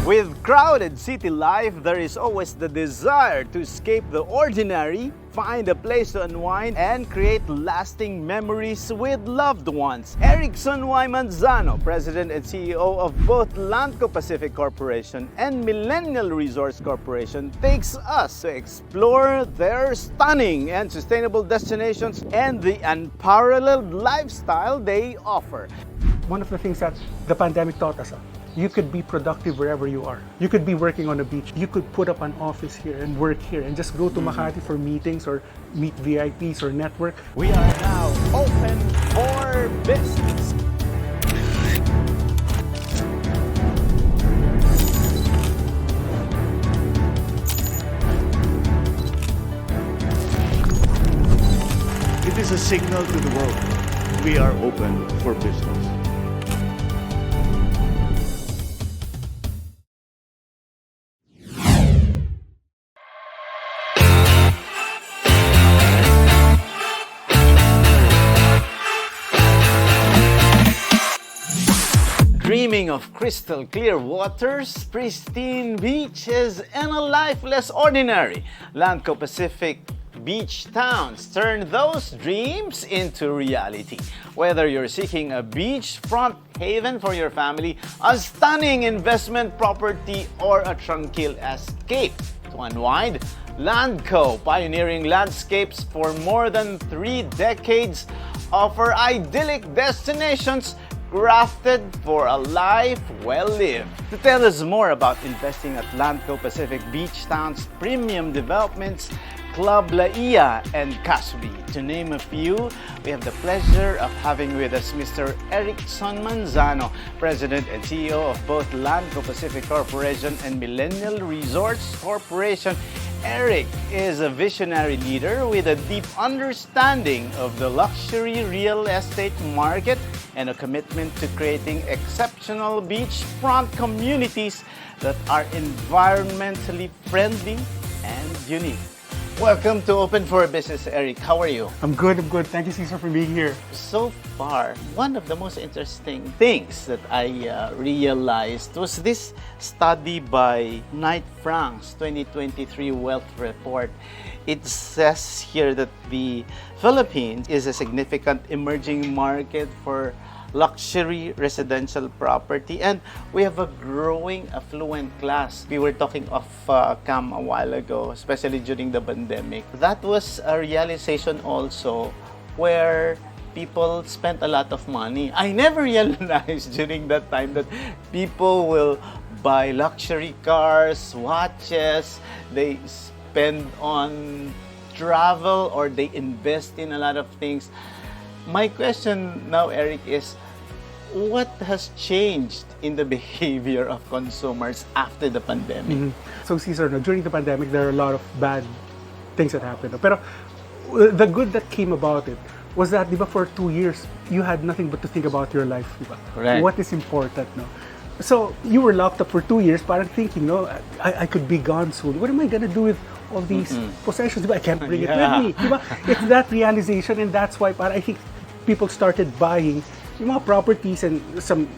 With crowded city life, there is always the desire to escape the ordinary, find a place to unwind, and create lasting memories with loved ones. Erickson Manzano, President and CEO of both Landco Pacific Corporation and Millennial Resorts Corporation, takes us to explore their stunning and sustainable destinations and the unparalleled lifestyle they offer. One of the things that the pandemic taught us, you could be productive wherever you are. You could be working on a beach. You could put up an office here and work here and just go to Makati for meetings or meet VIPs or network. We are now open for business. It is a signal to the world. We are open for business. Dreaming of crystal clear waters, pristine beaches, and a life less ordinary, Landco Pacific beach towns turn those dreams into reality. Whether you're seeking a beachfront haven for your family, a stunning investment property, or a tranquil escape to unwind, Landco, pioneering landscapes for more than 3 decades, offer idyllic destinations crafted for a life well lived. To tell us more about investing at Landco Pacific Beach Town's premium developments, Club La Ia and CaSoBe, to name a few, we have the pleasure of having with us Mr. Erickson Manzano, President and CEO of both Landco Pacific Corporation and Millennial Resorts Corporation. Eric is a visionary leader with a deep understanding of the luxury real estate market and a commitment to creating exceptional beachfront communities that are environmentally friendly and unique. Welcome to Open for Business, Eric. How are you? I'm good. Thank you, Cesar, for being here. So far, one of the most interesting things that I realized was this study by Knight Frank's 2023 Wealth Report. It says here that the Philippines is a significant emerging market for luxury residential property, and we have a growing affluent class. We were talking of Cam a while ago, especially during the pandemic. That was a realization also where people spent a lot of money. I never realized during that time that people will buy luxury cars, watches, they spend on travel, or they invest in a lot of things. My question now, Eric, is what has changed in the behavior of consumers after the pandemic? So, Cesar, during the pandemic, there are a lot of bad things that happened. Pero the good that came about it was that, di ba, for 2 years, you had nothing but to think about your life, di ba? Correct. What is important, no? So, you were locked up for 2 years, parang thinking, no, I could be gone soon. What am I gonna do with all these possessions? Di ba? I can't bring it with me. Di ba? It's that realization, and that's why I think people started buying yung mga properties and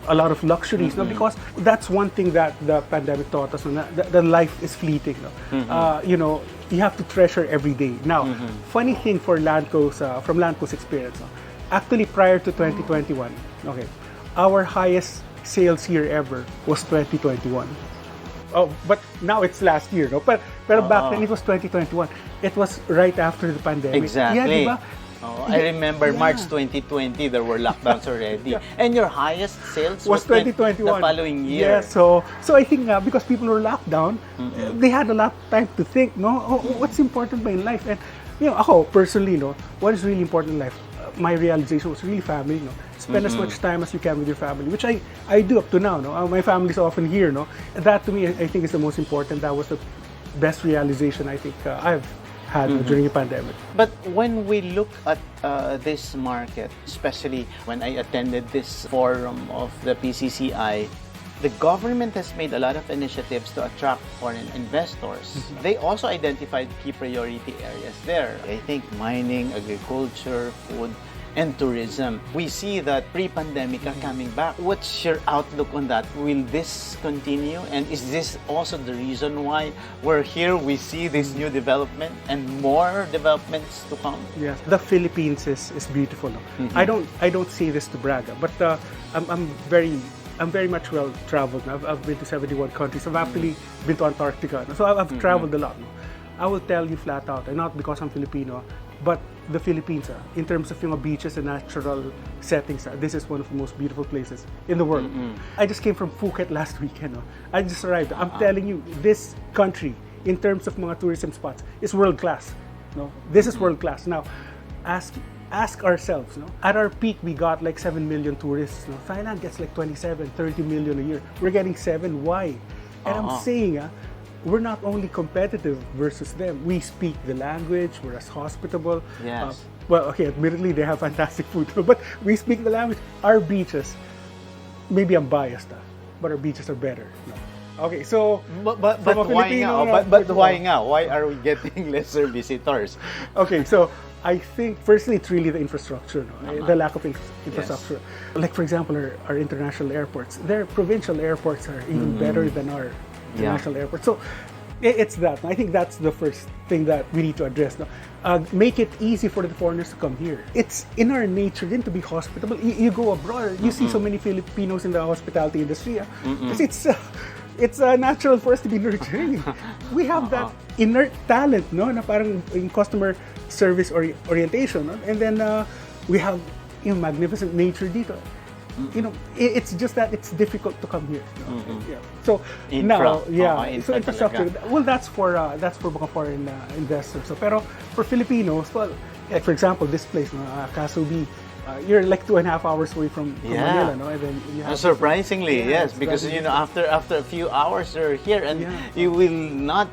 a lot of luxuries, no? Because that's one thing that the pandemic taught us, no? The life is fleeting, no? You know, you have to treasure every day. Now, funny thing for Landco's, from Landco's experience, no? Actually prior to 2021, okay, our highest sales year ever was 2021. Oh, but now it's last year, no? Pero back then it was 2021. It was right after the pandemic. Exactly. Yeah, diba? Oh, I remember March 2020, there were lockdowns already. And your highest sales was 2021. The following year. Yeah, so I think because people were locked down, they had a lot of time to think, no, what's important in life? And you know, ako personally, no, what is really important in life? My realization was really family, no. Spend as much time as you can with your family, which I do up to now, no. My family is often here, no. That to me, I think is the most important. That was the best realization I think I've had during the pandemic. But when we look at this market, especially when I attended this forum of the PCCI, the government has made a lot of initiatives to attract foreign investors. They also identified key priority areas there. I think mining, agriculture, food, and tourism. We see that pre-pandemic are coming back. What's your outlook on that? Will this continue? And is this also the reason why we're here? We see this new development and more developments to come? Yes, the Philippines is beautiful. No? I don't say this to brag, but I'm very much well traveled. I've been to 71 countries. I've actually been to Antarctica. So I've traveled a lot. No? I will tell you flat out, and not because I'm Filipino, but the Philippines, in terms of beaches and natural settings, this is one of the most beautiful places in the world. I just came from Phuket last weekend. No? I just arrived. I'm telling you, this country, in terms of mga tourism spots, is world class. No? This is world class. Now, ask ourselves, no? At our peak, we got like 7 million tourists. No? Thailand gets like 27, 30 million a year. We're getting 7. Why? And I'm saying, we're not only competitive versus them. We speak the language. We're as hospitable. Yes. Well, okay, admittedly, they have fantastic food, but we speak the language. Our beaches, maybe I'm biased, but our beaches are better. No? Okay, so but why nga? But why nga? Why are we getting lesser visitors? Okay, so I think firstly it's really the infrastructure, no? The lack of infrastructure. Yes. Like for example, our international airports, their provincial airports are even better than our international airports. So it's that. I think that's the first thing that we need to address. No? Make it easy for the foreigners to come here. It's in our nature then to be hospitable. You go abroad, you see so many Filipinos in the hospitality industry. It's natural for us to be nurturing. We have that inert talent, no, na parang in customer service orientation, no? And then we have magnificent nature dito. It's just that it's difficult to come here. No? Yeah. So so infrastructure. Talaga. Well, that's for mga foreign investors. So, pero for Filipinos, well, like for example, this place, CaSoBe. You're like 2.5 hours away from Manila, no? And then you have surprisingly, yes, because after a few hours you're here, and you will not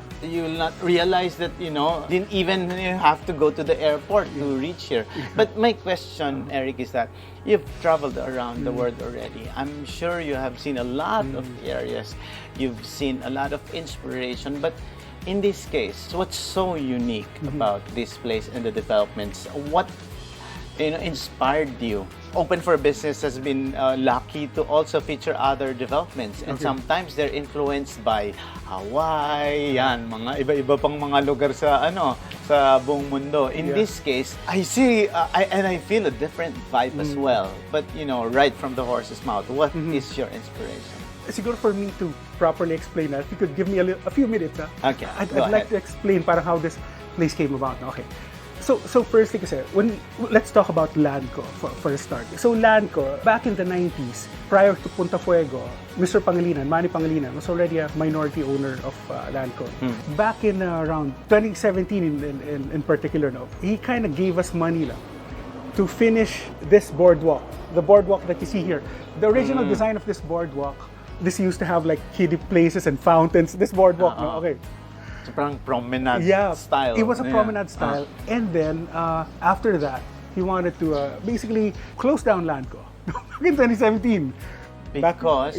realize that didn't even have to go to the airport to reach here. But my question, Eric, is that you've traveled around the world already. I'm sure you have seen a lot of areas. You've seen a lot of inspiration, but in this case, what's so unique about this place and the developments? What inspired you? Open for Business has been lucky to also feature other developments, and sometimes they're influenced by Hawaii, mga iba-iba pang mga lugar sa sa buong mundo. In this case, I see and I feel a different vibe as well. But right from the horse's mouth, what is your inspiration? Siguro for me to properly explain that, if you could give me a few minutes, Okay, I'd like to explain parang how this place came about. Okay. So firstly kasi, let's talk about Landco for a start. So Landco, back in the 90s, prior to Punta Fuego, Mr. Pangilinan, Manny Pangilinan, was already a minority owner of Landco. Back in around 2017 in particular, he kind of gave us money to finish this boardwalk, the boardwalk that you see here. The original design of this boardwalk, this used to have like kiddie places and fountains, this boardwalk, okay. It's parang promenade style. It was a promenade style. And then, after that, he wanted to basically close down Landco in 2017. Because?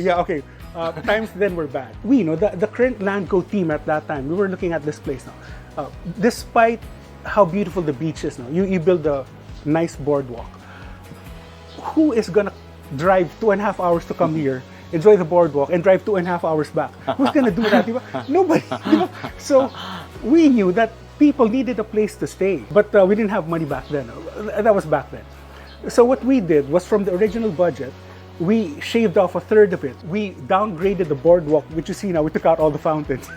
Times then were bad. We, the current Landco team at that time, we were looking at this place now. Despite how beautiful the beach is now, you build a nice boardwalk. Who is going to drive 2.5 hours to come here, enjoy the boardwalk, and drive 2.5 hours back? Who's gonna do that? Nobody. So we knew that people needed a place to stay, but we didn't have money back then. That was back then. So what we did was, from the original budget, we shaved off a third of it. We downgraded the boardwalk, which you see now. We took out all the fountains.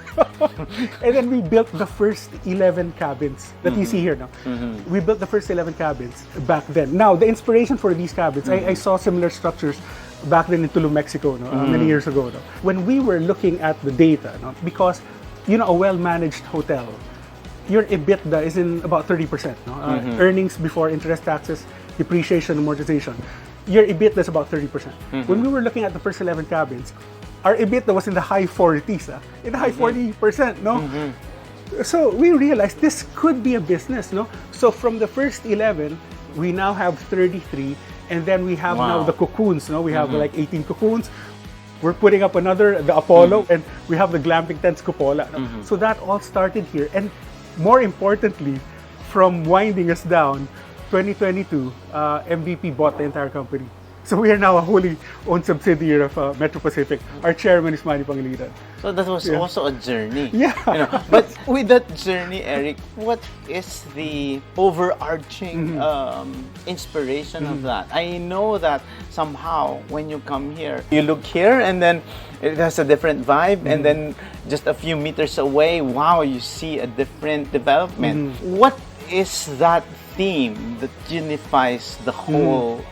And then we built the first 11 cabins that you see here now. We built the first 11 cabins back then. Now, the inspiration for these cabins, I saw similar structures back then in Tulum, Mexico, many years ago. When we were looking at the data, because a well-managed hotel, your EBITDA is in about 30%. Earnings before interest, taxes, depreciation, amortization. Your EBITDA is about 30%. When we were looking at the first 11 cabins, our EBITDA was in the high 40s, in the high 40%, So we realized this could be a business, So from the first 11, we now have 33, and then we have now the cocoons, We have like 18 cocoons. We're putting up the Apollo, and we have the glamping tents cupola. So that all started here, and more importantly, from winding us down, 2022, MVP bought the entire company. So we are now a wholly owned subsidiary of Metro Pacific. Our chairman is Manny Pangilinan. So that was also a journey. Yeah. But with that journey, Eric, what is the overarching inspiration of that? I know that somehow when you come here, you look here and then it has a different vibe, and then just a few meters away, wow, you see a different development. What is that theme that unifies the whole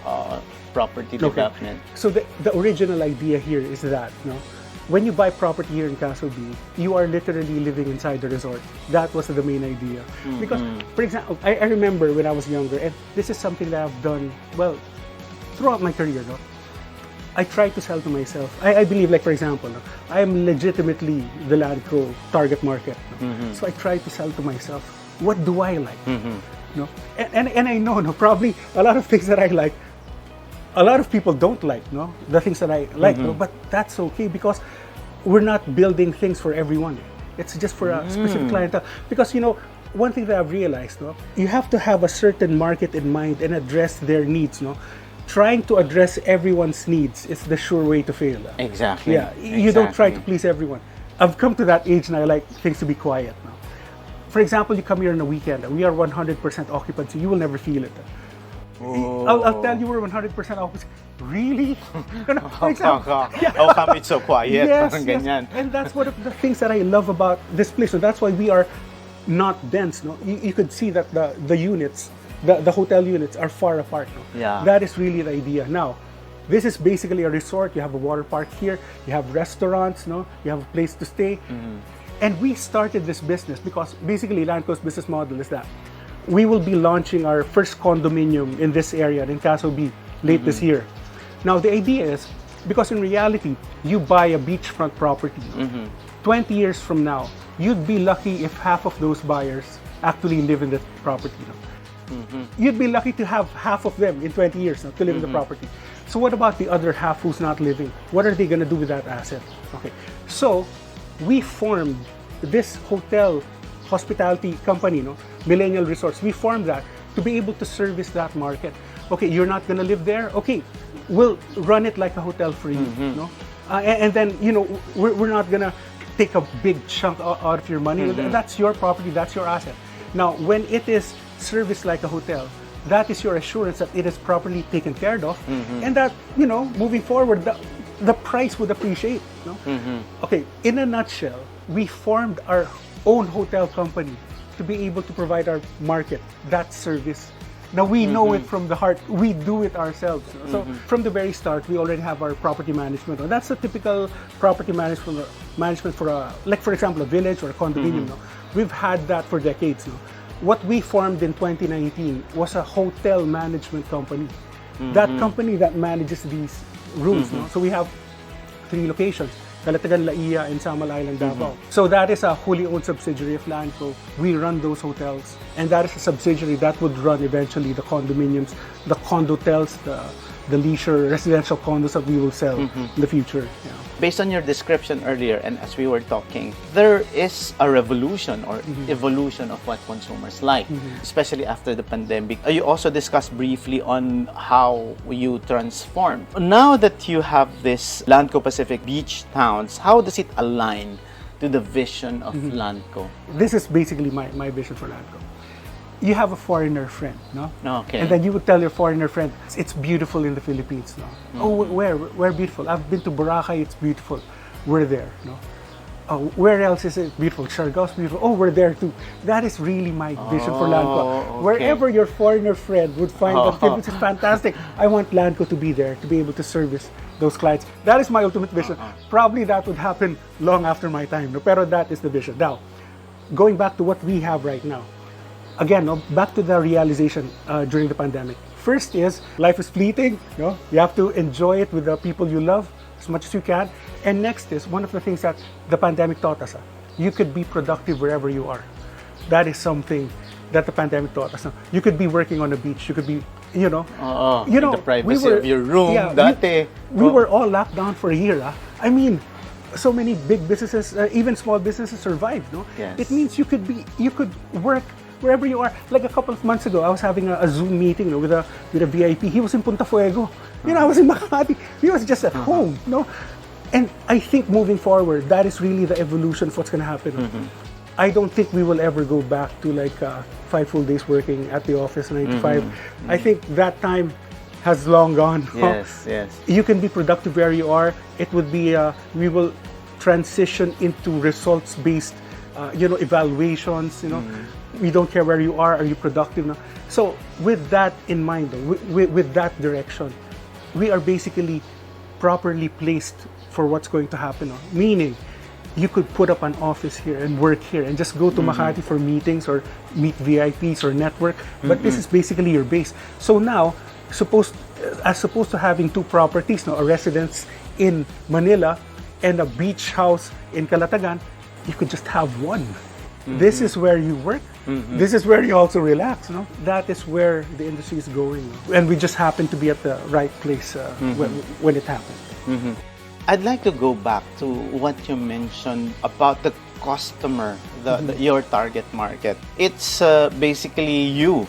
property development? So the original idea here is that, when you buy property here in CaSoBe, you are literally living inside the resort. That was the main idea. Because, for example, I remember when I was younger, and this is something that I've done, well, throughout my career, I try to sell to myself. I believe, like, for example, I am legitimately the Landco target market. So I try to sell to myself, what do I like? And I know, probably a lot of things that I like, a lot of people don't like, the things that I like, but that's okay, because we're not building things for everyone. It's just for a specific clientele. Because, one thing that I've realized, you have to have a certain market in mind and address their needs, Trying to address everyone's needs is the sure way to fail. Exactly. Yeah, you don't try to please everyone. I've come to that age and I like things to be quiet now. For example, you come here on a weekend, we are 100% occupancy, you will never feel it. I'll tell you we're 100% occupancy. Really? For example, How come it's so quiet? yes. Ganyan. And that's one of the things that I love about this place. So that's why we are not dense. You could see that the units, the hotel units are far apart. Yeah. That is really the idea. Now, this is basically a resort. You have a water park here. You have restaurants. You have a place to stay. And we started this business because basically Landco's business model is that we will be launching our first condominium in this area in CaSoBe late this year. Now, the idea is, because in reality, you buy a beachfront property. 20 years from now, you'd be lucky if half of those buyers actually live in the property. You'd be lucky to have half of them in 20 years to live in the property. So what about the other half who's not living? What are they going to do with that asset? Okay, so we formed this hotel hospitality company, Millennial Resorts. We formed that to be able to service that market. Okay, you're not going to live there? Okay, we'll run it like a hotel for you. And then, we're not going to take a big chunk out of your money. That's your property, that's your asset. Now, when it is serviced like a hotel, that is your assurance that it is properly taken care of, and that, moving forward, the price would appreciate. Okay, in a nutshell, we formed our own hotel company to be able to provide our market that service. Now, we know it from the heart. We do it ourselves. So from the very start, we already have our property management. And that's a typical property management for like, for example, a village or a condominium. We've had that for decades. What we formed in 2019 was a hotel management company. That company that manages these rooms. So we have 3 locations: Calatagan, Laia, and Samal Island, Davao. So that is a wholly owned subsidiary of Landco. We run those hotels, and that is a subsidiary that would run eventually the condominiums, the condotels, the leisure residential condos that we will sell in the future. Based on your description earlier, and as we were talking, there is a revolution or evolution of what consumers like, especially after the pandemic. You also discussed briefly on how you transform. Now that you have this Landco Pacific Beach Towns, how does it align to the vision of Landco? This is basically my vision for Landco. You have a foreigner friend, Okay. And then you would tell your foreigner friend, it's beautiful in the Philippines, Oh, where beautiful? I've been to Boracay, it's beautiful. We're there, Oh, where else is it beautiful? Siargao's beautiful. Oh, we're there too. That is really my vision for Landco. Okay. Wherever your foreigner friend would find that Philippines is fantastic, I want Landco to be there, to be able to service those clients. That is my ultimate vision. Probably that would happen long after my time, pero that is the vision. Now, going back to what we have right now, again, back to the realization during the pandemic. First is, life is fleeting. You have to enjoy it with the people you love as much as you can. And next is, one of the things that the pandemic taught us, you could be productive wherever you are. That is something that the pandemic taught us. You could be working on a beach. You could be, in the privacy of your room. We were all locked down for a year. I mean, so many big businesses, even small businesses, survived. Yes. It means you could work wherever you are. Like a couple of months ago, I was having a Zoom meeting, with a VIP. He was in Punta Fuego. I was in Makati. He was just at home. And I think moving forward, that is really the evolution of what's going to happen. I don't think we will ever go back to like 5 full days working at the office, 9 to 5. I think that time has long gone. Yes. You can be productive where you are. It would be, we will transition into results-based, evaluations, We don't care where you are you productive now? So with that in mind, with that direction, we are basically properly placed for what's going to happen. Meaning, you could put up an office here and work here and just go to Makati for meetings or meet VIPs or network. But this is basically your base. So now, as opposed to having 2 properties, a residence in Manila and a beach house in Calatagan, you could just have one. This is where you work. This is where you also relax. That is where the industry is going. And we just happen to be at the right place when it happened. I'd like to go back to what you mentioned about the customer, your target market. It's basically you.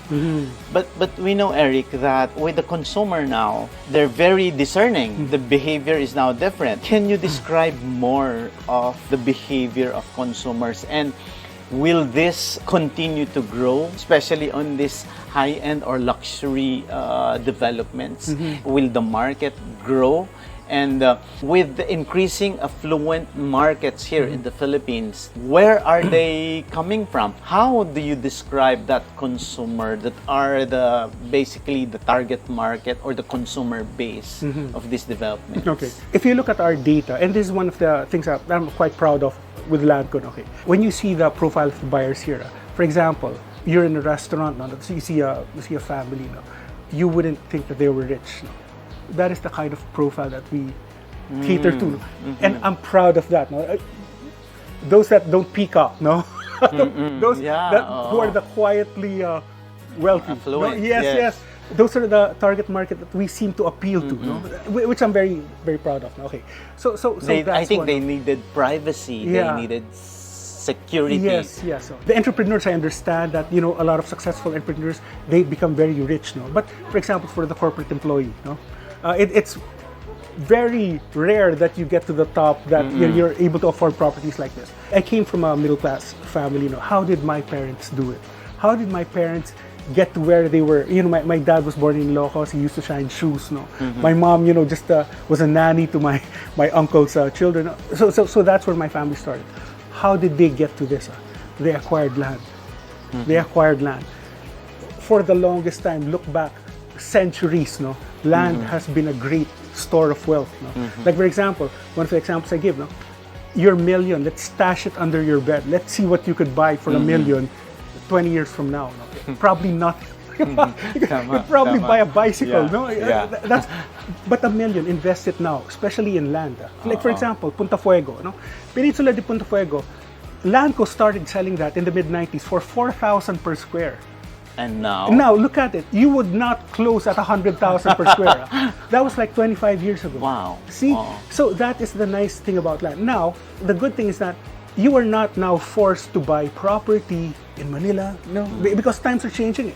But we know, Eric, that with the consumer now, they're very discerning. The behavior is now different. Can you describe more of the behavior of consumers, and will this continue to grow, especially on this high-end or luxury developments? Will the market grow? And with the increasing affluent markets here in the Philippines, where are they coming from? How do you describe that consumer that are basically the target market or the consumer base of this development? Okay. If you look at our data, and this is one of the things that I'm quite proud of with Landco. Okay. When you see the profile of the buyers here, for example, you're in a restaurant, so you see a family, you wouldn't think that they were rich. That is the kind of profile that we cater to. And I'm proud of that. Those that don't peak up, those who are the quietly wealthy. Affluent. Yes. Those are the target market that we seem to appeal to, which I'm very, very proud of. Okay, so I think they needed privacy. They needed security. Yes. So the entrepreneurs, I understand that a lot of successful entrepreneurs, they become very rich. But for example, for the corporate employee, it's very rare that you get to the top, that you're able to afford properties like this. I came from a middle class family. How did my parents do it? How did my parents get to where they were? My dad was born in Ilocos. He used to shine shoes. My mom, just was a nanny to my uncle's children. So that's where my family started. How did they get to this? They acquired land. They acquired land. For the longest time, look back, centuries, land has been a great store of wealth. Like, for example, one of the examples I give, your million, let's stash it under your bed. Let's see what you could buy for $1 million 20 years from now. Probably nothing. You could probably buy a bicycle. But $1 million, invest it now, especially in land. Like, for example, Punta Fuego. Peninsula de Punta Fuego, Landco started selling that in the mid-90s for 4,000 per square. And now? Now, look at it. You would not close at 100,000 per square. That was like 25 years ago. Wow. See? Wow. So that is the nice thing about land. Now, the good thing is that you are not now forced to buy property in Manila, because times are changing.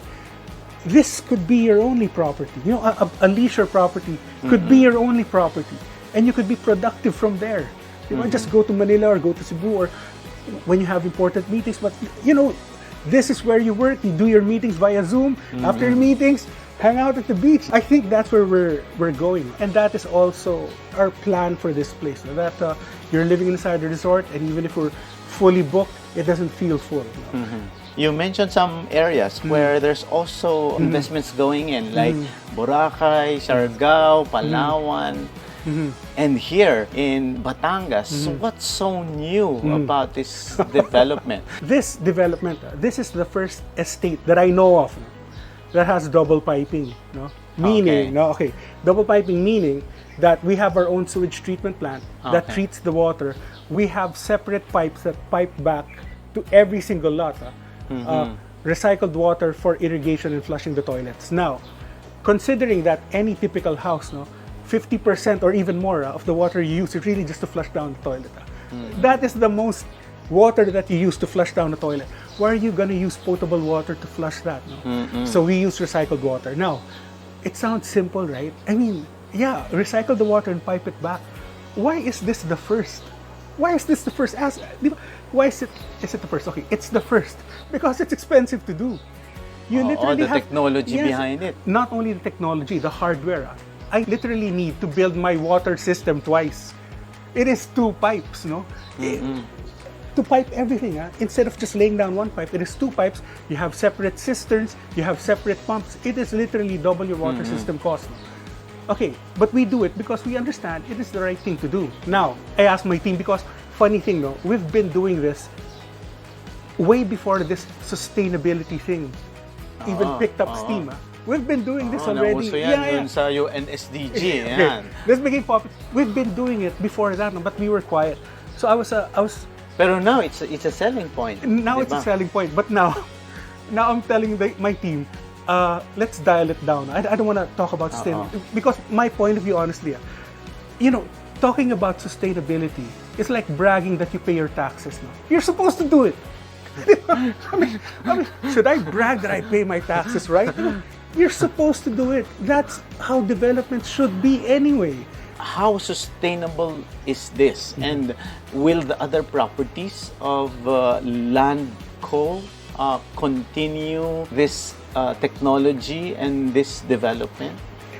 This could be your only property. A leisure property could be your only property. And you could be productive from there. Just go to Manila or go to Cebu, or when you have important meetings. But, this is where you work. You do your meetings via Zoom. After your meetings, hang out at the beach. I think that's where we're going. And that is also our plan for this place. That you're living inside the resort, and even if we're fully booked, it doesn't feel full. You mentioned some areas where there's also investments going in, like Boracay, Siargao, Palawan. And here in Batangas, so what's so new about this development? This development, this is the first estate that I know of that has double piping. Meaning, double piping meaning that we have our own sewage treatment plant that treats the water. We have separate pipes that pipe back to every single lot. Recycled water for irrigation and flushing the toilets. Now, considering that any typical house, 50% or even more of the water you use is really just to flush down the toilet. That is the most water that you use to flush down the toilet, why are you going to use potable water to flush that? No? So we use recycled water. Now, it sounds simple, right? I mean, yeah, recycle the water and pipe it back. Why is this the first? Why is this the first? Why is it the first? Okay, it's the first because it's expensive to do. You literally the technology behind it. Not only the technology, the hardware. I literally need to build my water system twice. It is 2 pipes, no? To pipe everything. Instead of just laying down one pipe, it is 2 pipes. You have separate cisterns, you have separate pumps. It is literally double your water system cost. Okay, but we do it because we understand it is the right thing to do. Now, I asked my team because, funny thing, no, we've been doing this way before this sustainability thing even picked up steam. We've been doing this already. Nauso yan, sa UNSDG. Yan. This became popular. We've been doing it before that, but we were quiet. So I was. Pero now it's a selling point. Now it's a selling point, but now I'm telling my team, let's dial it down. I don't want to talk about sustainability because my point of view, honestly, talking about sustainability is like bragging that you pay your taxes. No? You're supposed to do it. I mean, should I brag that I pay my taxes, right? You're supposed to do it. That's how development should be anyway. How sustainable is this? And will the other properties of Landco continue this technology and this development?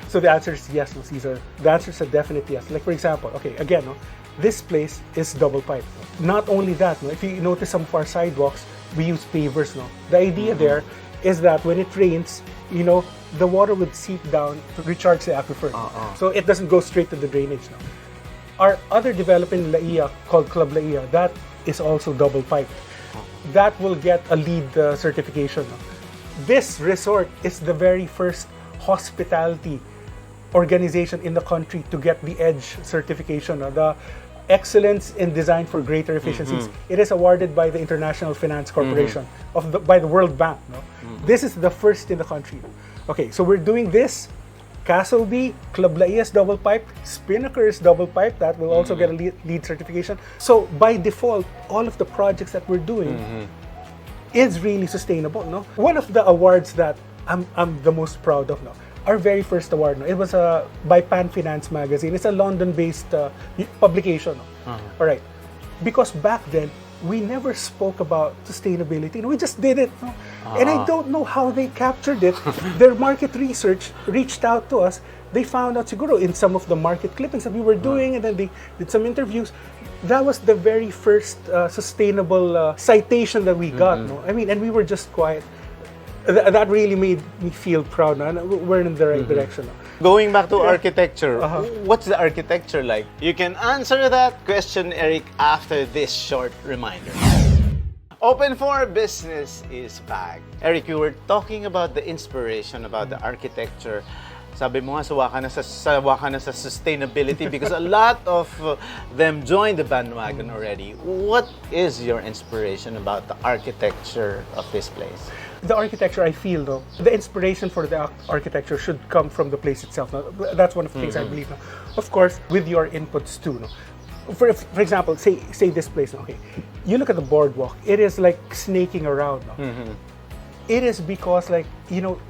So the answer is yes, no, Caesar. The answer is a definite yes. Like for example, okay, again, no, this place is double pipe. Not only that, no, if you notice some of our sidewalks, we use pavers. No, the idea there is that when it rains, the water would seep down to recharge the aquifer. So it doesn't go straight to the drainage. No. Our other development in Laia called Club Laia, that is also double piped. That will get a LEED certification. No. This resort is the very first hospitality organization in the country to get the EDGE certification, the Excellence in Design for Greater Efficiencies. It is awarded by the International Finance Corporation by the World Bank. No? This is the first in the country. Okay, so we're doing this. CaSoBe, Club Laia's double pipe, Spinnaker's double pipe, that will also get a LEED certification. So by default, all of the projects that we're doing is really sustainable. No, one of the awards that I'm the most proud of, no, our very first award, no, it was by Pan Finance magazine. It's a London-based publication. No? All right, because back then we never spoke about sustainability. We just did it. No? And I don't know how they captured it. Their market research reached out to us. They found out, siguro, in some of the market clippings that we were doing, and then they did some interviews. That was the very first sustainable citation that we got. No? I mean, and we were just quiet. That really made me feel proud. No? We're in the right direction. No? Going back to architecture, what's the architecture like? You can answer that question, Eric, after this short reminder. Open for Business is back. Eric, you were talking about the inspiration, about the architecture. Sabi mo nga, sawa ka na sa sustainability because a lot of them joined the bandwagon already. What is your inspiration about the architecture of this place? The architecture, I feel, though, the inspiration for the architecture should come from the place itself. No? That's one of the things I believe. No? Of course, with your inputs too. No? For example, say this place. No? Okay, you look at the boardwalk. It is like snaking around. No? It is because, like,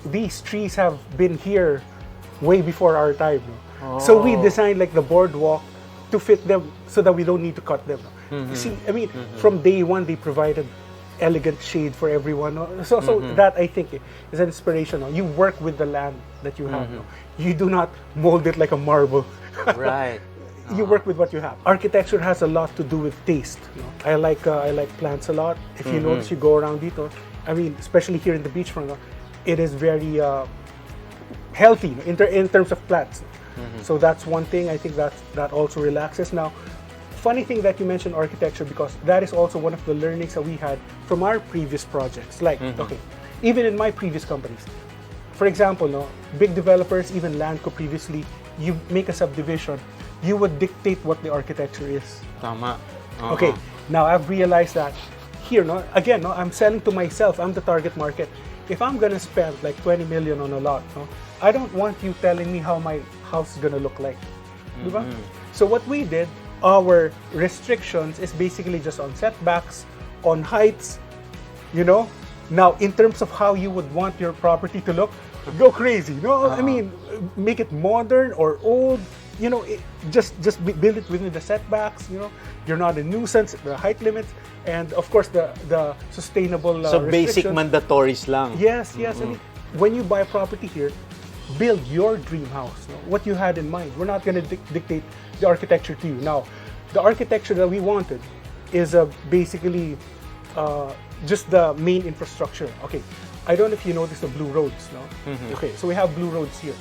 these trees have been here way before our time. No? So we designed like the boardwalk to fit them so that we don't need to cut them. No? You see, I mean, from day one, they provided elegant shade for everyone. No? So that, I think, is an inspiration. No? You work with the land that you have. No? You do not mold it like a marble. Right. You work with what you have. Architecture has a lot to do with taste. No? I like plants a lot. If you notice, you go around dito, I mean, especially here in the beachfront, no? It is very healthy in terms of plants. So that's one thing. I think that also relaxes. Now, funny thing that you mentioned architecture, because that is also one of the learnings that we had from our previous projects. Like, okay, even in my previous companies, for example, no, big developers, even Landco previously, you make a subdivision, you would dictate what the architecture is. Tama. Okay, now I've realized that here, no, again, no, I'm selling to myself. I'm the target market. If I'm gonna spend like 20 million on a lot, no, I don't want you telling me how my house is gonna look like. Diba? So what we did, our restrictions is basically just on setbacks, on heights, you know. Now, in terms of how you would want your property to look, go crazy. No, I mean, make it modern or old. You know, build it within the setbacks. You know, you're not a nuisance. The height limits, and of course the sustainable. So basic restrictions. mandatories lang. Yes, yes. I mean, when you buy a property here, build your dream house. No? What you had in mind. We're not going to dictate the architecture to you. Now, the architecture that we wanted is basically just the main infrastructure. Okay, I don't know if you noticed the blue roads. No. Okay, so we have blue roads here.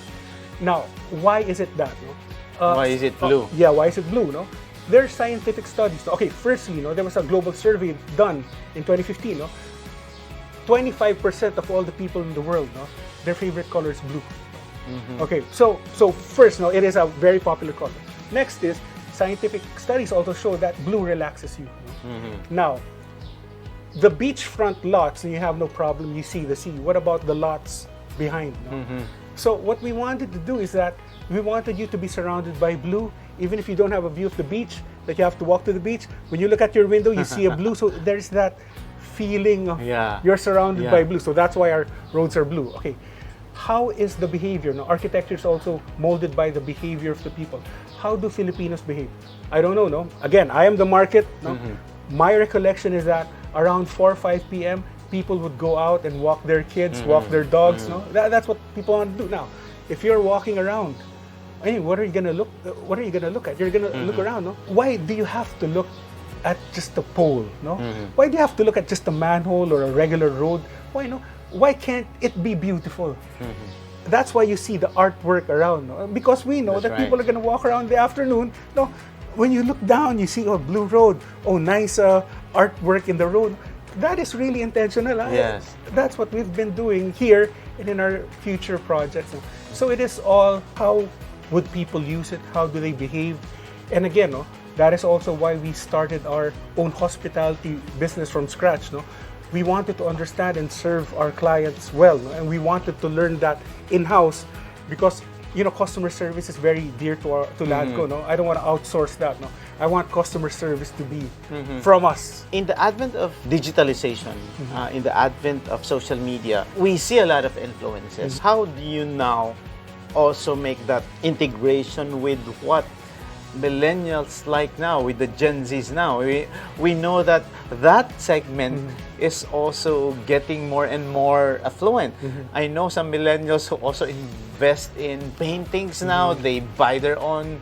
Now, why is it that? No? Why is it blue? Yeah, why is it blue? No, there are scientific studies. Okay, firstly, there was a global survey done in 2015. No, 25% of all the people in the world, their favorite color is blue. Okay, so first, it is a very popular color. Next is scientific studies also show that blue relaxes you. Now, the beachfront lots, you have no problem. You see the sea. What about the lots behind? So what we wanted to do is that we wanted you to be surrounded by blue, even if you don't have a view of the beach, that you have to walk to the beach. When you look at your window, you see a blue. So there's that feeling of you're surrounded by blue. So that's why our roads are blue. Okay, how is the behavior? Now, architecture is also molded by the behavior of the people. How do Filipinos behave? I don't know. No, again, I am the market. No? My recollection is that around 4 or 5 p.m. people would go out and walk their kids, walk their dogs. No, that's what people want to do. Now, if you're walking around, I mean, what are you gonna look? What are you gonna look at? You're gonna look around. No, why do you have to look at just a pole? No, why do you have to look at just a manhole or a regular road? Why no? Why can't it be beautiful? That's why you see the artwork around. No? Because we know that people are gonna walk around in the afternoon. No, when you look down, you see blue road. Oh, nice artwork in the road. That is really intentional. Yes. That's what we've been doing here and in our future projects. So it is all how would people use it? How do they behave? And again, that is also why we started our own hospitality business from scratch. We wanted to understand and serve our clients well, and we wanted to learn that in-house because customer service is very dear to Landco. I don't want to outsource that. I want customer service to be from us. In the advent of digitalization, in the advent of social media, we see a lot of influences. How do you now also make that integration with what millennials like now, with the Gen Zs now? We know that segment is also getting more and more affluent. I know some millennials who also invest in paintings now. They buy their own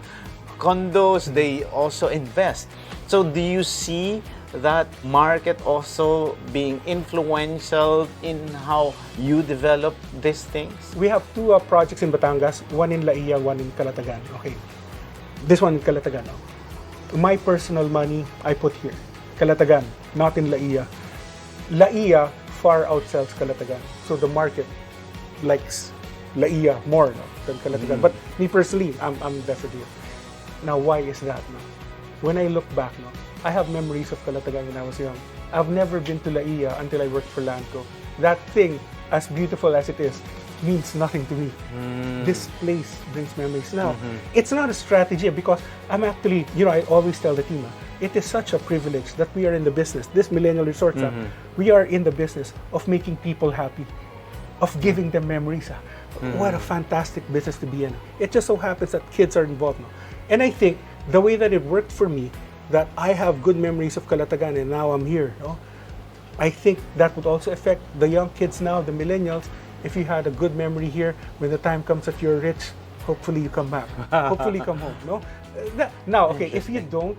condos. They also invest. So do you see that market also being influential in how you develop these things? We have 2 projects in Batangas, one in Laia, one in Calatagan. Okay, this one in Calatagan. My personal money I put here, Calatagan, not in Laia. Laia far outsells Calatagan, so the market likes Laia more than Calatagan. But me personally, I'm definitely here. Now, why is that? When I look back, I have memories of Calatagan when I was young. I've never been to Laia until I worked for Landco. That thing, as beautiful as it is, means nothing to me. This place brings memories. Now, it's not a strategy because I'm actually, I always tell the team, it is such a privilege that we are in the business. This Millennial Resorts, we are in the business of making people happy, of giving them memories. What a fantastic business to be in. It just so happens that kids are involved now. And I think the way that it worked for me, that I have good memories of Calatagan and now I'm here, I think that would also affect the young kids now, the millennials. If you had a good memory here, when the time comes that you're rich, hopefully you come back. Hopefully you come home. Now, okay, if you don't,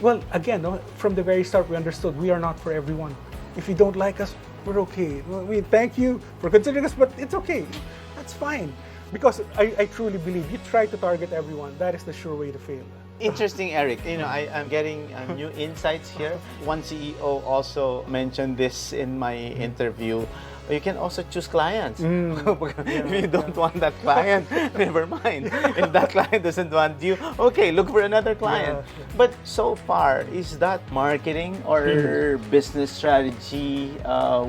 well, again, from the very start we understood we are not for everyone. If you don't like us, we're okay. We thank you for considering us, but it's okay. That's fine. Because I truly believe you try to target everyone, that is the sure way to fail. Interesting, Eric. I'm getting new insights here. One CEO also mentioned this in my interview. You can also choose clients. If you don't want that client, never mind. If that client doesn't want you, okay, look for another client. But so far, is that marketing or business strategy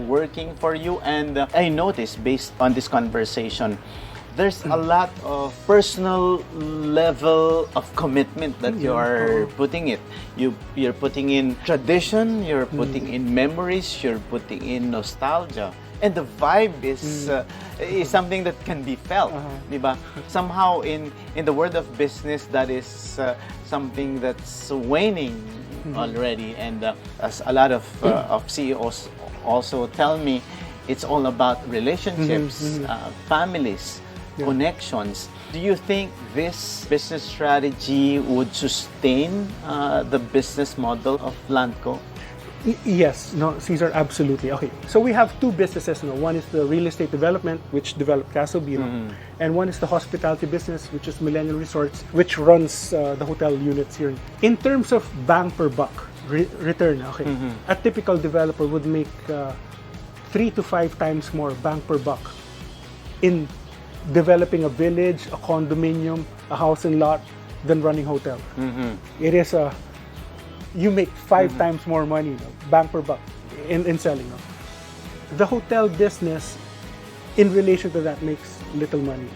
working for you? And I noticed, based on this conversation, there's a lot of personal level of commitment that you are putting it. You're putting in tradition, you're putting in memories, you're putting in nostalgia. And the vibe is something that can be felt, diba? Somehow in the world of business, that is something that's waning already. And as a lot of CEOs also tell me, it's all about relationships, families, connections. Do you think this business strategy would sustain the business model of Landco? Yes, no, Cesar, absolutely. Okay, so we have two businesses. One is the real estate development, which developed CaSoBe, and one is the hospitality business, which is Millennial Resorts, which runs the hotel units here. In terms of bang per buck return, okay, a typical developer would make 3 to 5 times more bang per buck in developing a village, a condominium, a house and lot than running hotel. It is you make 5 times more money, bang per buck, in selling. The hotel business, in relation to that, makes little money.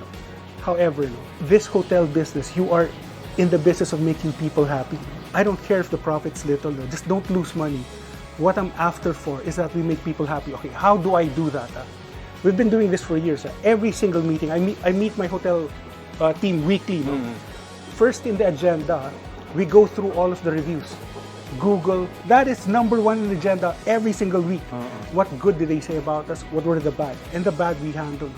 However, this hotel business, you are in the business of making people happy. I don't care if the profit's little, just don't lose money. What I'm after for is that we make people happy. Okay, how do I do that? We've been doing this for years. Every single meeting, I meet my hotel team weekly. First in the agenda, we go through all of the reviews. Google, that is number one in the agenda every single week. What good did they say about us? What were the bad? And the bad we handled.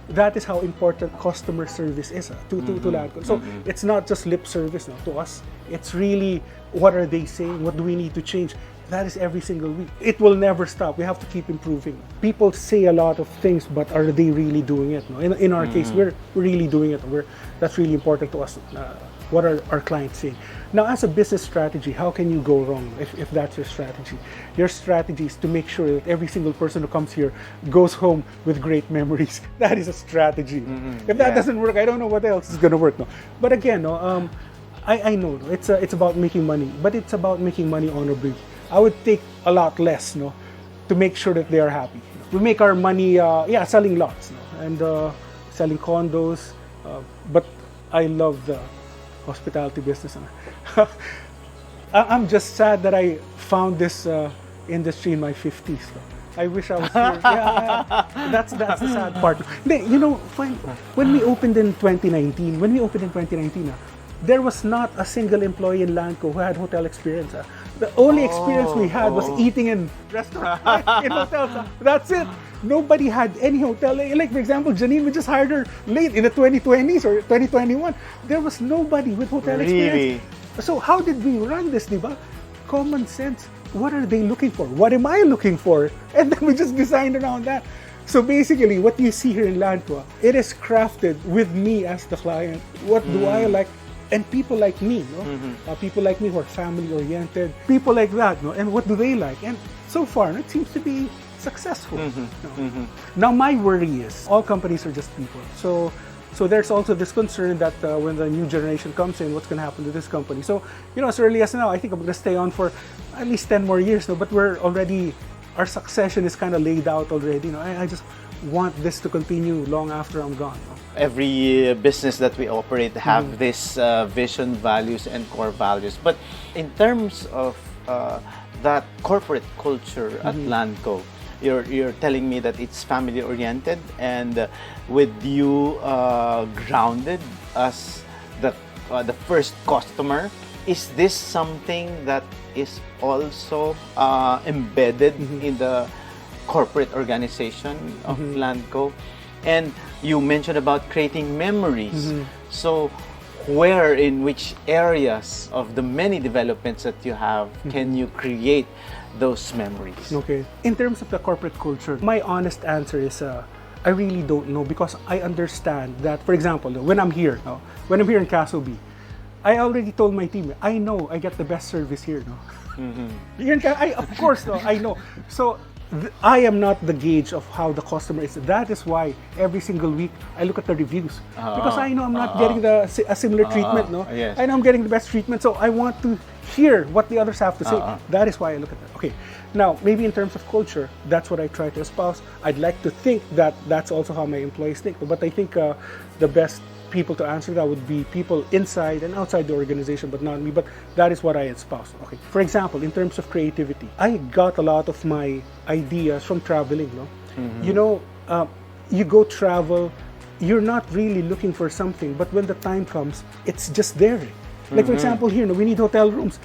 That is how important customer service is to Landco. So it's not just lip service to us. It's really, what are they saying? What do we need to change? That is every single week. It will never stop. We have to keep improving. People say a lot of things, but are they really doing it? In our case, we're really doing it. That's really important to us. What are our clients saying? Now, as a business strategy, how can you go wrong if that's your strategy? Your strategy is to make sure that every single person who comes here goes home with great memories. That is a strategy. If that doesn't work, I don't know what else is going to work. But again, I know it's about making money, but it's about making money honorably. I would take a lot less, to make sure that they are happy. We make our money, selling lots and selling condos. But I love the hospitality business. I'm just sad that I found this industry in my 50s. I wish I was here. That's the sad part. When we opened in 2019, there was not a single employee in Landco who had hotel experience. The only experience we had was eating in restaurants, in hotels. That's it. Nobody had any hotel. Like, for example, Janine, we just hired her late in the 2020s or 2021. There was nobody with hotel experience. So how did we run this, diba? Common sense. What are they looking for? What am I looking for? And then we just designed around that. So basically, what you see here in Landco, it is crafted with me as the client. What do I like? And people like me, people like me who are family-oriented, people like that, and what do they like? And so far, it seems to be successful. Now, my worry is all companies are just people. So there's also this concern that when the new generation comes in, what's going to happen to this company? So, as early as now, I think I'm going to stay on for at least 10 more years. But our succession is kind of laid out already. I just want this to continue long after I'm gone. Every business that we operate have this vision, values, and core values. But in terms of that corporate culture at Landco, you're telling me that it's family oriented, and with you grounded as the first customer. Is this something that is also embedded in the corporate organization of Landco? And you mentioned about creating memories. So in which areas of the many developments that you have can you create those memories? Okay. In terms of the corporate culture, my honest answer is I really don't know, because I understand that, for example, when I'm here in CaSoBe, I already told my team, I know I get the best service here. Of course, I know. So I am not the gauge of how the customer is. That is why every single week I look at the reviews, because I know I'm not getting a similar treatment. Yes. I know I'm getting the best treatment, so I want to hear what the others have to say. That is why I look at that. Okay, now maybe in terms of culture, that's what I try to espouse. I'd like to think that that's also how my employees think, but I think the best people to answer that would be people inside and outside the organization, but not me. But that is what I espouse. Okay, for example, in terms of creativity, I got a lot of my ideas from traveling. No, you know, you go travel, you're not really looking for something, but when the time comes, it's just there. Like for example, here, no, we need hotel rooms.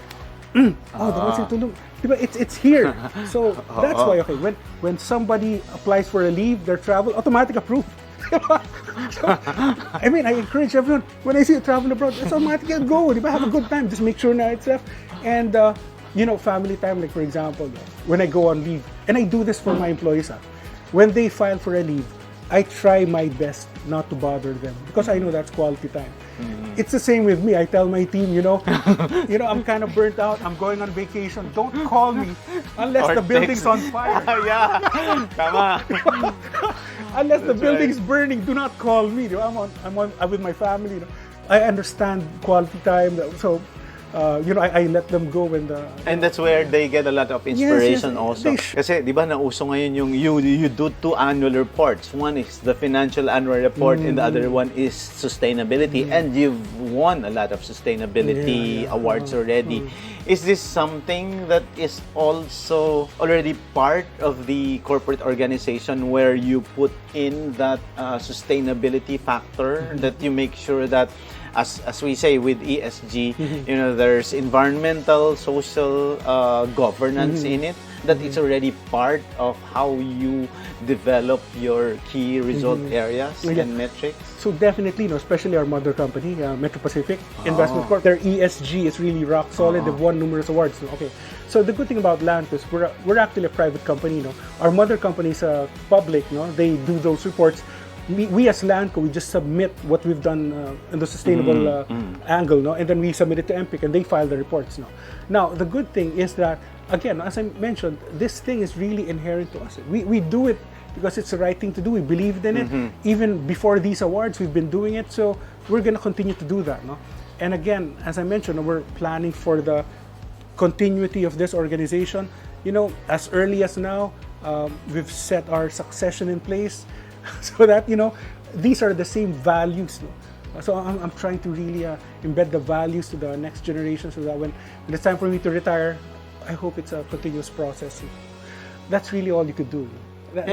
The ones in Tulum. It's here. So that's why, okay, when somebody applies for a leave, their travel, automatic approved. So, I mean, I encourage everyone, when I see you travel abroad, it's automatic, go, have a good time, just make sure na it's left. And, you know, family time, like for example, when I go on leave, and I do this for my employees, when they file for a leave, I try my best not to bother them because I know that's quality time. It's the same with me. I tell my team, you know, I'm kind of burnt out. I'm going on vacation. Don't call me unless the building's on fire. Yeah, tama. Unless the building's burning, do not call me. I'm with my family. You know. I understand quality time, so. You know, I let them go when the... And that's where they get a lot of inspiration also. Kasi, di ba, nauso ngayon yung you do 2 annual reports. One is the financial annual report and the other one is sustainability. And you've won a lot of sustainability awards already. Is this something that is also already part of the corporate organization where you put in that sustainability factor that you make sure that as we say with ESG, you know, there's environmental, social governance in it, that it's already part of how you develop your key result areas and metrics? So definitely, you know, especially our mother company, Metro Pacific Investment Corp, their ESG is really rock solid. They've won numerous awards. Okay, so the good thing about Landco is we're actually a private company. You know, our mother company is public. You know, they do those reports. We as Landco, we just submit what we've done in the sustainable angle, no? And then we submit it to MPIC and they file the reports. No? Now, the good thing is that, again, as I mentioned, this thing is really inherent to us. We do it because it's the right thing to do. We believed in it. Even before these awards, we've been doing it. So we're going to continue to do that. No? And again, as I mentioned, we're planning for the continuity of this organization. You know, as early as now, we've set our succession in place. So that, you know, these are the same values. No? So I'm trying to really embed the values to the next generation so that when it's time for me to retire, I hope it's a continuous process. That's really all you could do. But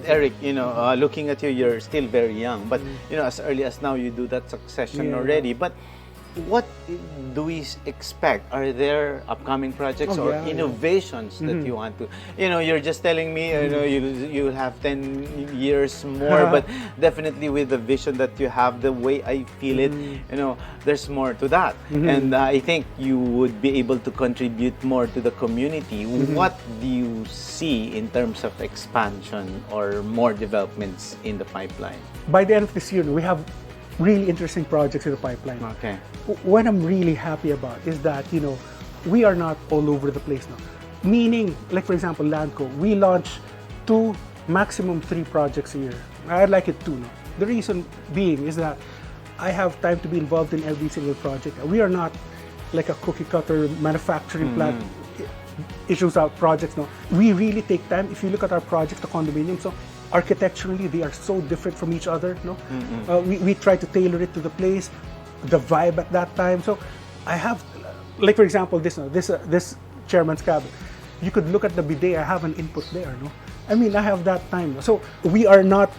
Eric, you know, looking at you, you're still very young. But, you know, as early as now, you do that succession already. But what do we expect? Are there upcoming projects or innovations that you want to? You know, you're just telling me, you know, you'll have 10 years more, but definitely with the vision that you have, the way I feel it, you know, there's more to that. And I think you would be able to contribute more to the community. What do you see in terms of expansion or more developments in the pipeline? By the end of this year, we have really interesting projects in the pipeline. Okay. What I'm really happy about is that, you know, we are not all over the place now. Meaning, like for example, Landco, we launch 2, maximum 3 projects a year. I'd like it 2 now. The reason being is that I have time to be involved in every single project. We are not like a cookie cutter manufacturing plant issues out projects now. We really take time. If you look at our project, the condominium, so architecturally, they are so different from each other. No, we try to tailor it to the place, the vibe at that time. So I have, like for example, this chairman's cabin. You could look at the bidet. I have an input there. No, I mean I have that time. No? So we are not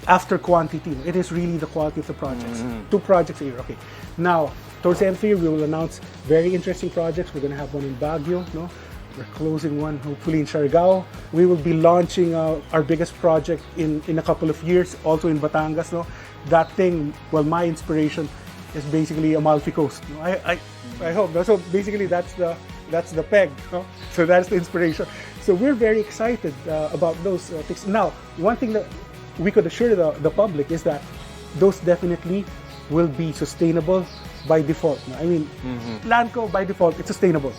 after quantity. No? It is really the quality of the projects. 2 projects a year. Okay. Now towards the end of the year, we will announce very interesting projects. We're going to have one in Baguio. No. We're closing one, hopefully in Siargao. We will be launching our biggest project in a couple of years, also in Batangas. No? That thing, well, my inspiration is basically Amalfi Coast. No? I hope. No? So basically, that's the peg. No? So that's the inspiration. So we're very excited about those things. Now, one thing that we could assure the public is that those definitely will be sustainable by default. No? I mean, Landco by default, it's sustainable.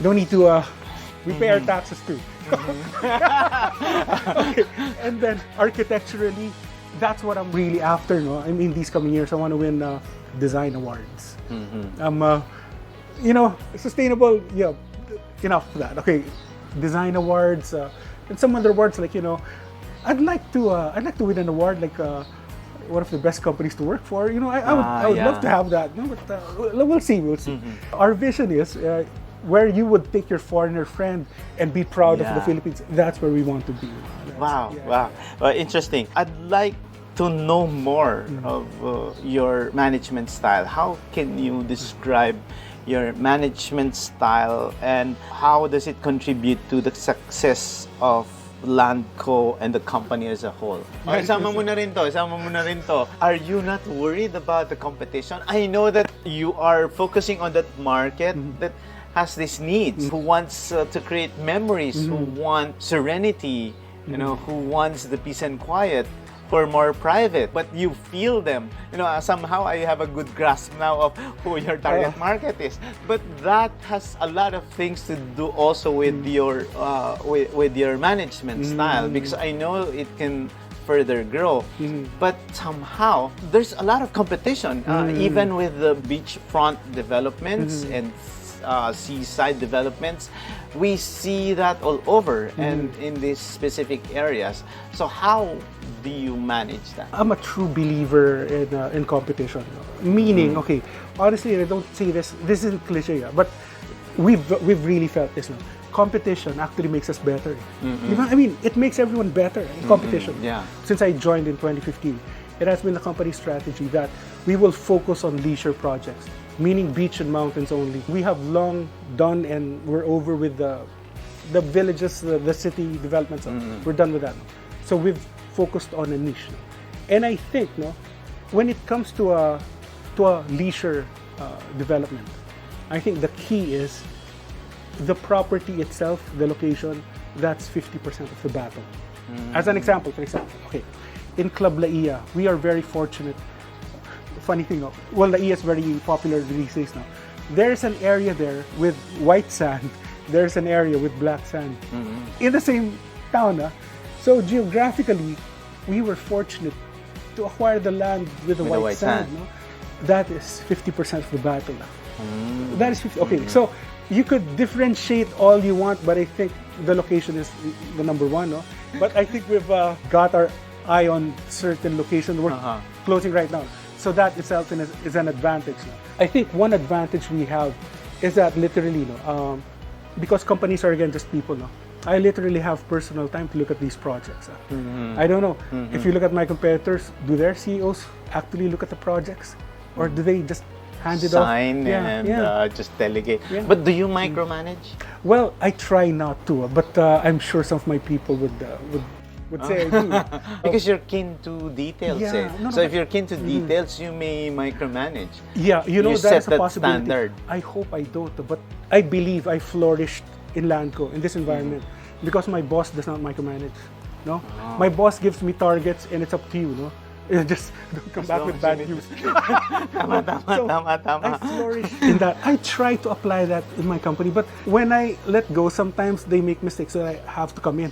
Don't need to, we pay our taxes too. Okay. And then architecturally, that's what I'm really after. No? I mean, these coming years, I want to win design awards. sustainable, yeah, enough for that. Okay, design awards, and some other awards like, I'd like to win an award like one of the best companies to work for. I would love to have that. No, but we'll see. Our vision is where you would take your foreigner friend and be proud of the Philippines. That's where we want to be. Wow. Well, interesting. I'd like to know more of your management style. How can you describe your management style and how does it contribute to the success of Landco and the company as a whole? Isama mo na rin to. Are you not worried about the competition? I know that you are focusing on that market that has these needs, who wants to create memories, who want serenity, who wants the peace and quiet, for more private, but you feel them. Somehow I have a good grasp now of who your target market is. But that has a lot of things to do also with your with your management style, because I know it can further grow. But somehow there's a lot of competition, even with the beachfront developments and seaside developments. We see that all over and in these specific areas. So how do you manage that? I'm a true believer in competition. Meaning, okay, honestly, I don't say this isn't cliche, but we've really felt this now. Competition actually makes us better. It makes everyone better in competition. Since I joined in 2015, it has been the company strategy that we will focus on leisure projects, meaning beach and mountains only. We have long done and we're over with the villages, the city developments. We're done with that. So we've focused on a niche. And I think, when it comes to a leisure development, I think the key is the property itself, the location. That's 50% of the battle. As an example, okay, in Club Laia, we are very fortunate. Funny thing, Laia is very popular these days now. There's an area there with white sand. There's an area with black sand in the same town. So geographically, we were fortunate to acquire the land with the white sand. That is 50% of the battle. That is 50. Okay, so you could differentiate all you want, but I think the location is the number one. But I think we've got our eye on certain locations. We're closing right now. So that itself is an advantage. I think one advantage we have is that literally, because companies are again just people. I literally have personal time to look at these projects. I don't know if you look at my competitors, do their CEOs actually look at the projects, or do they just hand it off? Sign and just delegate. But do you micromanage? Well, I try not to, but I'm sure some of my people would say I do. Because you're keen to details. So if you're keen to details, you may micromanage. Yeah, you that set is a that possibility. standard. I hope I don't, but I believe I flourished in Landco, in this environment, because my boss does not micromanage. My boss gives me targets and it's up to you. Just don't come back with bad news. I flourish in that. I try to apply that in my company, but when I let go, sometimes they make mistakes, so I have to come in.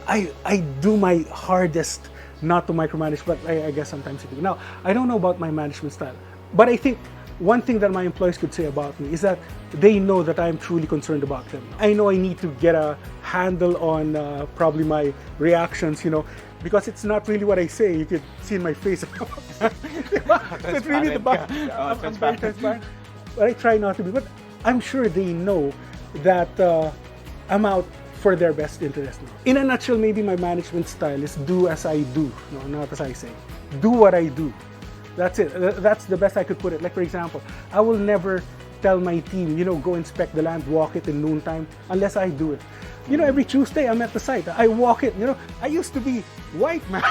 I do my hardest not to micromanage, but I guess sometimes I do. Now, I don't know about my management style, but I think one thing that my employees could say about me is that they know that I'm truly concerned about them. I know I need to get a handle on probably my reactions, because it's not really what I say. You could see in my face. It's really the back. I'm very transparent. But I try not to be. But I'm sure they know that I'm out for their best interest. In a nutshell, maybe my management style is do as I do, not as I say. Do what I do. That's it. That's the best I could put it. Like, for example, I will never tell my team, go inspect the land, walk it in noontime, unless I do it. Every Tuesday I'm at the site. I walk it. I used to be white, man.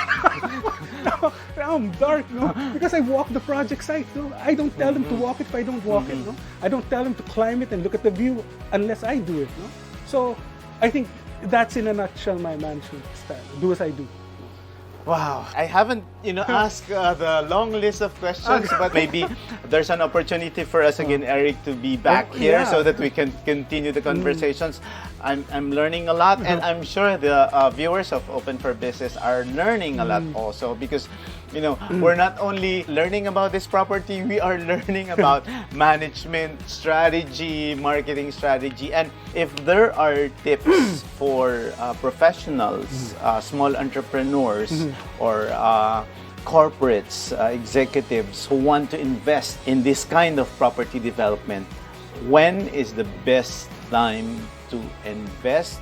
now I'm dark, because I walk the project site. I don't tell them to walk it if I don't walk it. I don't tell them to climb it and look at the view unless I do it. So I think that's in a nutshell my management style. Do as I do. Wow, I haven't, asked the long list of questions, but maybe there's an opportunity for us again, Eric, to be back here so that we can continue the conversations. I'm learning a lot, and I'm sure the viewers of Open for Business are learning a lot also, because we're not only learning about this property, we are learning about management strategy, marketing strategy, and if there are tips for professionals, small entrepreneurs, or corporates, executives who want to invest in this kind of property development, when is the best time to invest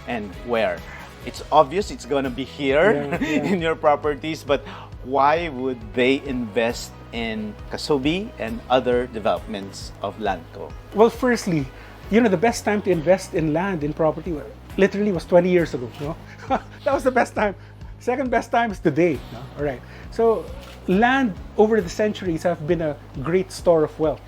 and where? It's obvious it's going to be here in your properties, but why would they invest in CaSoBe and other developments of Landco? Well, firstly, the best time to invest in land, in property, literally was 20 years ago. That was the best time. Second best time is today. All right. So land over the centuries have been a great store of wealth.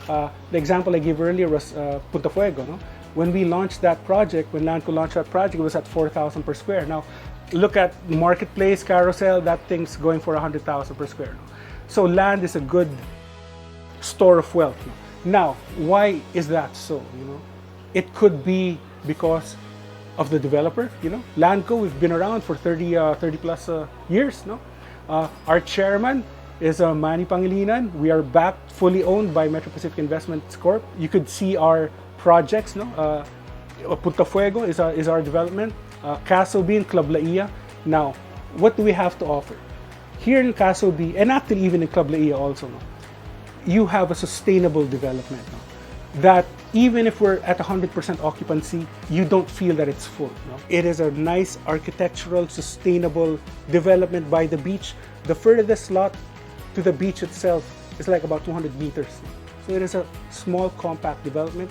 The example I gave earlier was Punta Fuego. When we launched that project, when Landco launched that project, it was at 4,000 per square. Now, look at Marketplace, Carousel, that thing's going for 100,000 per square. So land is a good store of wealth. Now, why is that so? It could be because of the developer. Landco, we've been around for 30 plus years. Our chairman is Manny Pangilinan. We are backed, fully owned by Metro Pacific Investments Corp. You could see our projects. Punta Fuego is our development. CaSoBe in Club Laia. Now, what do we have to offer? Here in CaSoBe, and actually even in Club Laia also, you have a sustainable development. That even if we're at 100% occupancy, you don't feel that it's full. It is a nice architectural, sustainable development by the beach. The furthest lot to the beach itself is like about 200 meters. So it is a small, compact development.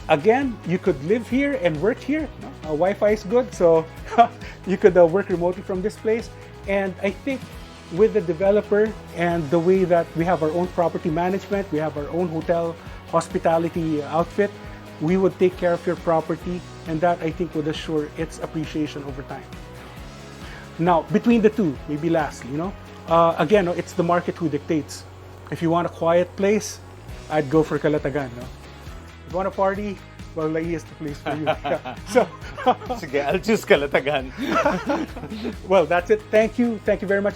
Again, you could live here and work here. Wi-Fi is good, so you could work remotely from this place. And I think with the developer and the way that we have our own property management, we have our own hotel hospitality outfit, we would take care of your property, and that I think would assure its appreciation over time. Now, between the two, maybe lastly, again, it's the market who dictates. If you want a quiet place, I'd go for Calatagan. If you want a party, well, Laia is the place for you. So, sige, I'll choose Calatagan. Well, that's it. Thank you very much.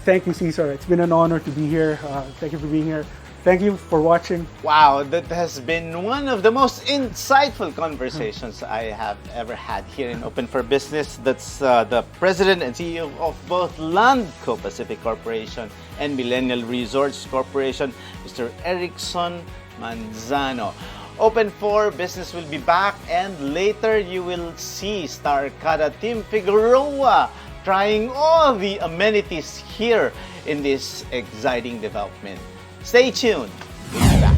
Thank you, Cesar. It's been an honor to be here. Thank you for being here. Thank you for watching. Wow, that has been one of the most insightful conversations I have ever had here in Open for Business. That's the President and CEO of both Landco Pacific Corporation and Millennial Resorts Corporation, Mr. Erickson Manzano. Open for Business will be back, and later you will see Star Kada Team Figueroa trying all the amenities here in this exciting development. Stay tuned. We'll be back.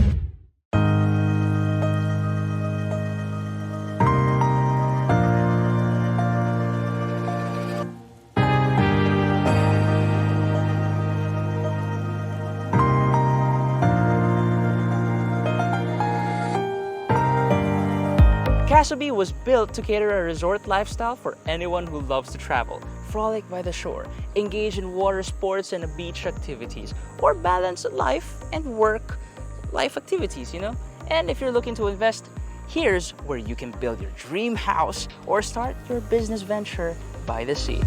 CaSoBe was built to cater a resort lifestyle for anyone who loves to travel, frolic by the shore, engage in water sports and beach activities, or balance life and work life activities, And if you're looking to invest, here's where you can build your dream house or start your business venture by the sea.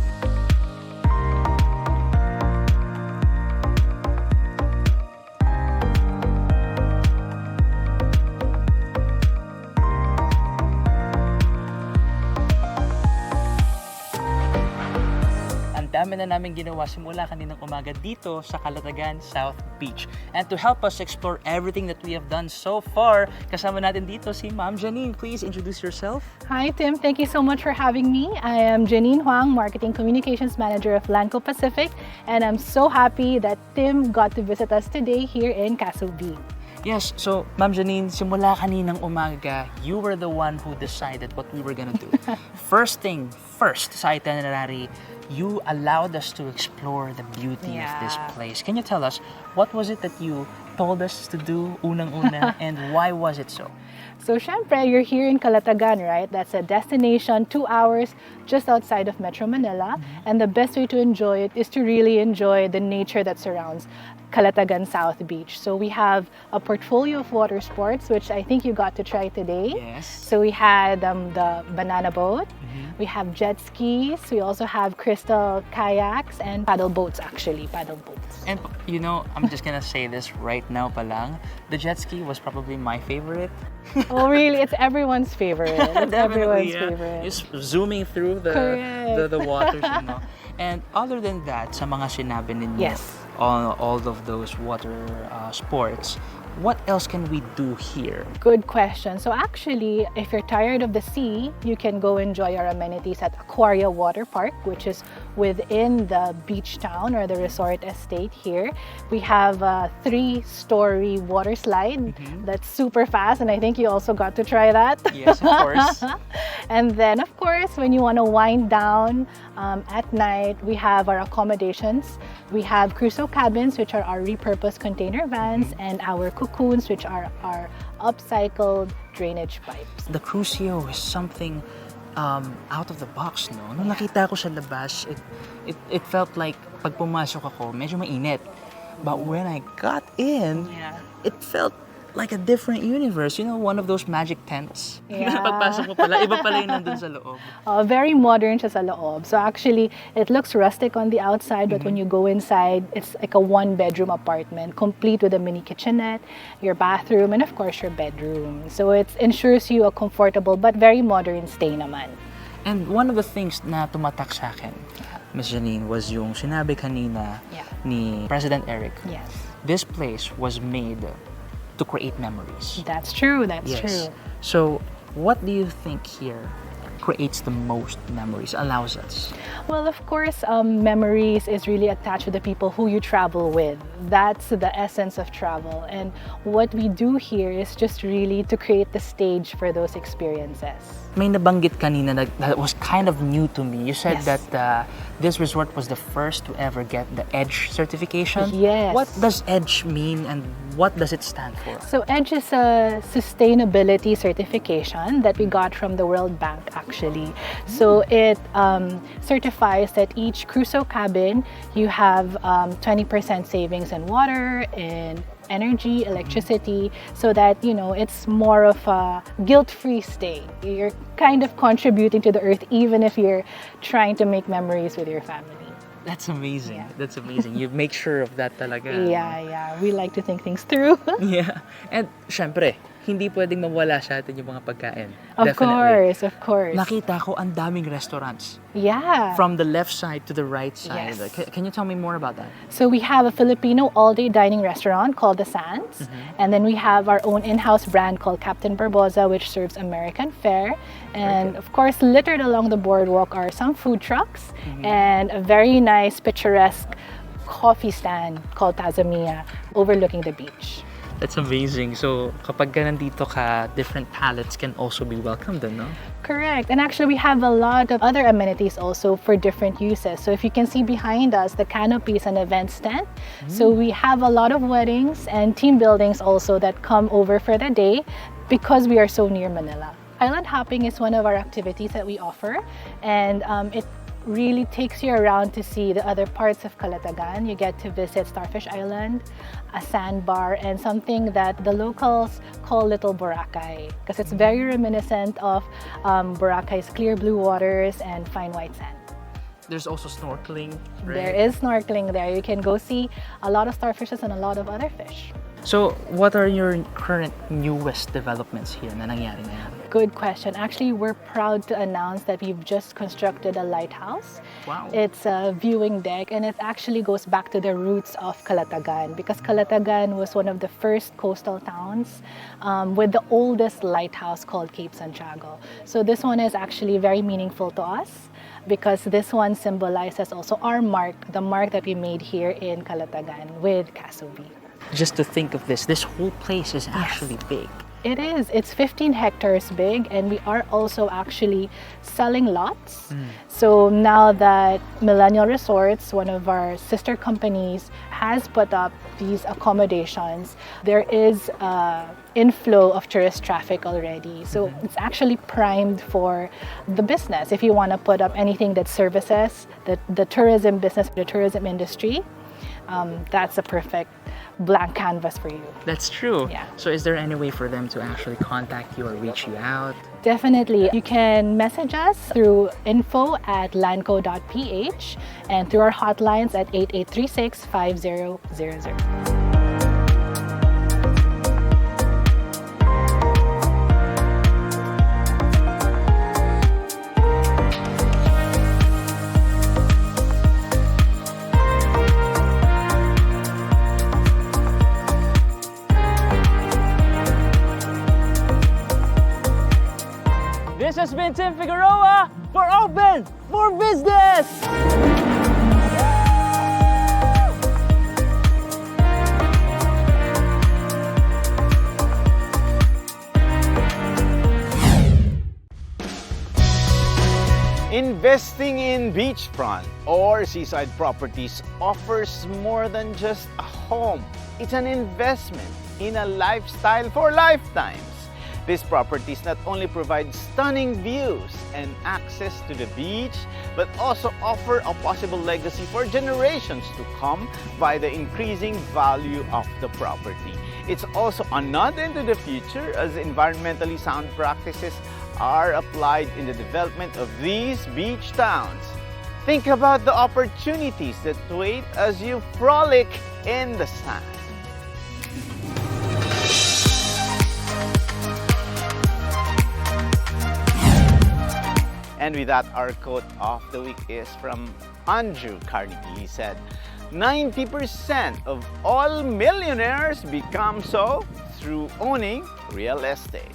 Dami na namin ginawa simula kaninang umaga dito sa Calatagan South Beach. And to help us explore everything that we have done so far, kasama natin dito si Ma'am Janine. Please introduce yourself. Hi Tim, thank you so much for having me. I am Janine Huang, Marketing Communications Manager of Landco Pacific, and I'm so happy that Tim got to visit us today here in CaSoBe. Yes, so Ma'am Janine, simula kaninang umaga, you were the one who decided what we were gonna do. First thing first sa itinerary, you allowed us to explore the beauty of this place. Can you tell us, what was it that you told us to do unang-una and why was it so? So, syempre, you're here in Calatagan, right? That's a destination, 2 hours just outside of Metro Manila. And the best way to enjoy it is to really enjoy the nature that surrounds Calatagan South Beach. So we have a portfolio of water sports, which I think you got to try today. Yes. So we had the banana boat, we have jet skis, we also have crystal kayaks and paddle boats actually, paddle boats. And you know, I'm just gonna say this right now palang, the jet ski was probably my favorite. Oh really? It's everyone's favorite. It's everyone's favorite. Just zooming through the waters, you know. And other than that, sa mga sinabi ninyo, Yes. all of those water sports, what else can we do here? Good question. So actually, if you're tired of the sea, you can go enjoy our amenities at Aquaria Water Park, which is within the beach town or the resort estate here. We have a 3-story water slide that's super fast, and I think you also got to try that. Yes, of course. And then, of course, when you want to wind down at night, we have our accommodations. We have CaSoBe, which are our repurposed container vans, and our cocoons, which are our upcycled drainage pipes. The crucio is something out of the box, no? Nung nakita ko sa labas, it felt like pag pumasok ako, medyo mainit. But when I got in, it felt like a different universe. You know, one of those magic tents. Yeah. Pagpasok mo pala, iba pala yung nandun sa loob. Very modern siya sa loob. So actually, it looks rustic on the outside, but when you go inside, it's like a 1-bedroom apartment, complete with a mini kitchenette, your bathroom, and of course, your bedroom. So it ensures you a comfortable but very modern stay naman. And one of the things na tumatak sa akin, Ms. Janine, was yung sinabi kanina ni President Eric. Yes. This place was made to create memories. That's true, that's true. So, what do you think here creates the most memories, allows us? Well, of course, memories is really attached to the people who you travel with. That's the essence of travel. And what we do here is just really to create the stage for those experiences. May nabanggit kanina that was kind of new to me. You said Yes. that this resort was the first to ever get the EDGE certification. Yes. What does EDGE mean and what does it stand for? So EDGE is a sustainability certification that we got from the World Bank actually. So it certifies that each crucio cabin, you have 20% savings in water, in energy, electricity, so that, you know, it's more of a guilt-free stay. You're kind of contributing to the earth even if you're trying to make memories with your family. That's amazing. That's amazing. You make sure of that talaga. Yeah. We like to think things through. Yeah. And syempre, hindi pwedeng mawala sa atin yung mga pagkain. Of Definitely. course. Nakita ko ang daming restaurants. Yeah. From the left side to the right side. Yes. Can you tell me more about that? So we have a Filipino all-day dining restaurant called The Sands. And then we have our own in-house brand called Captain Barboza, which serves American fare. And of course, littered along the boardwalk are some food trucks and a very nice picturesque coffee stand called Tazamia overlooking the beach. That's amazing. So, kapag ka nandito ka, different palates can also be welcomed, no? Correct. And actually, we have a lot of other amenities also for different uses. So if you can see behind us, the canopy is an events tent. So we have a lot of weddings and team buildings also that come over for the day because we are so near Manila. Island hopping is one of our activities that we offer, and it really takes you around to see the other parts of Calatagan. You get to visit Starfish Island, a sandbar, and something that the locals call Little Boracay because it's very reminiscent of Boracay's clear blue waters and fine white sand. There's also snorkeling, right? There is snorkeling there. You can go see a lot of starfishes and a lot of other fish. So, what are your current newest developments here na nangyari ngayon? Good question. Actually, we're proud to announce that we've just constructed a lighthouse. Wow. It's a viewing deck, and it actually goes back to the roots of Calatagan because Calatagan was one of the first coastal towns with the oldest lighthouse called Cape Santiago. So this one is actually very meaningful to us because this one symbolizes also our mark, the mark that we made here in Calatagan with CaSoBe. Just to think of this whole place is actually big. It is. It's 15 hectares big, and we are also actually selling lots. So now that Millennial Resorts, one of our sister companies, has put up these accommodations, there is inflow of tourist traffic already. So it's actually primed for the business. If you want to put up anything that services the tourism business, the tourism industry, that's a perfect blank canvas for you. That's true. Yeah. So is there any way for them to actually contact you or reach you out? Definitely. You can message us through info@landco.ph and through our hotlines at 8836-5000. This has been Tim Figueroa for Open for Business! Investing in beachfront or seaside properties offers more than just a home. It's an investment in a lifestyle for lifetimes. These properties not only provide stunning views and access to the beach, but also offer a possible legacy for generations to come by the increasing value of the property. It's also a nod into the future as environmentally sound practices are applied in the development of these beach towns. Think about the opportunities that wait as you frolic in the sand. And with that, our quote of the week is from Andrew Carnegie. He said, 90% of all millionaires become so through owning real estate.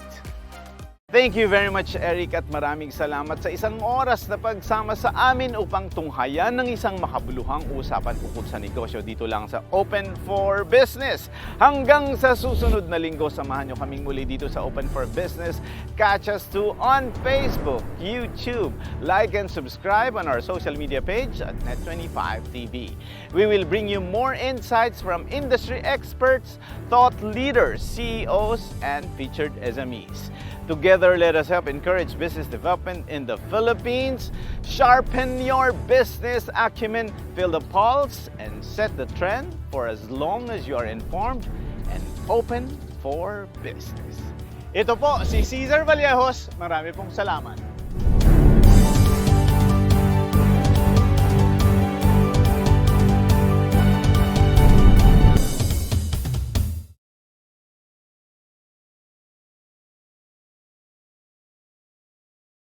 Thank you very much, Eric, at maraming salamat sa isang oras na pagsama sa amin upang tunghayan ng isang makabuluhang usapan ukol sa negosyo dito lang sa Open for Business. Hanggang sa susunod na linggo, samahan nyo kaming muli dito sa Open for Business. Catch us too on Facebook, YouTube. Like and subscribe on our social media page at Net25TV. We will bring you more insights from industry experts, thought leaders, CEOs, and featured SMEs. Together, let us help encourage business development in the Philippines. Sharpen your business acumen, feel the pulse, and set the trend for as long as you are informed and open for business. Ito po si Cesar Vallejos. Marami pong salamat.